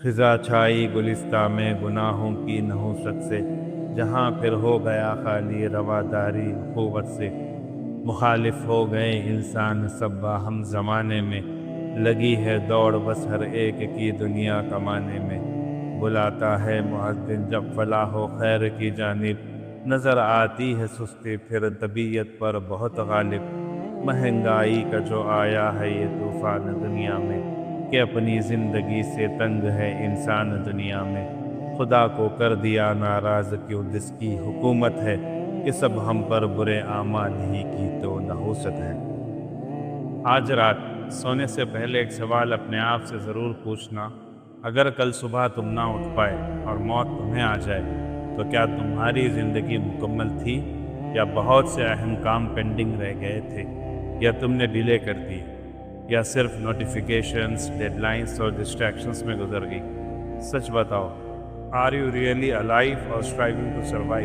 خزاں چھائی گلستہ میں گناہوں کی نحوست سے، جہاں پھر ہو گیا خالی رواداری اخوت سے۔ مخالف ہو گئے انسان سب باہم زمانے میں، لگی ہے دوڑ بس ہر ایک کی دنیا کمانے میں۔ بلاتا ہے مؤذن جب فلاح و خیر کی جانب، نظر آتی ہے سستی پھر طبیعت پر بہت غالب۔ مہنگائی کا جو آیا ہے یہ طوفان دنیا میں، کہ اپنی زندگی سے تنگ ہے انسان دنیا میں۔ خدا کو کر دیا ناراض کیوں جس کی حکومت ہے، کہ سب ہم پر برے اعمال ہی کی تو نحوست ہے۔ آج رات سونے سے پہلے ایک سوال اپنے آپ سے ضرور پوچھنا، اگر کل صبح تم نہ اٹھ پائے اور موت تمہیں آ جائے تو کیا تمہاری زندگی مکمل تھی، یا بہت سے اہم کام پینڈنگ رہ گئے تھے، یا تم نے ڈیلے کر دی، یا صرف نوٹیفیکیشنز، ڈیڈ لائنز اور ڈسٹریکشنز میں گزر گئی؟ سچ بتاؤ، آر یو ریئلی الائیو اور اسٹرائیونگ ٹو سروائیو؟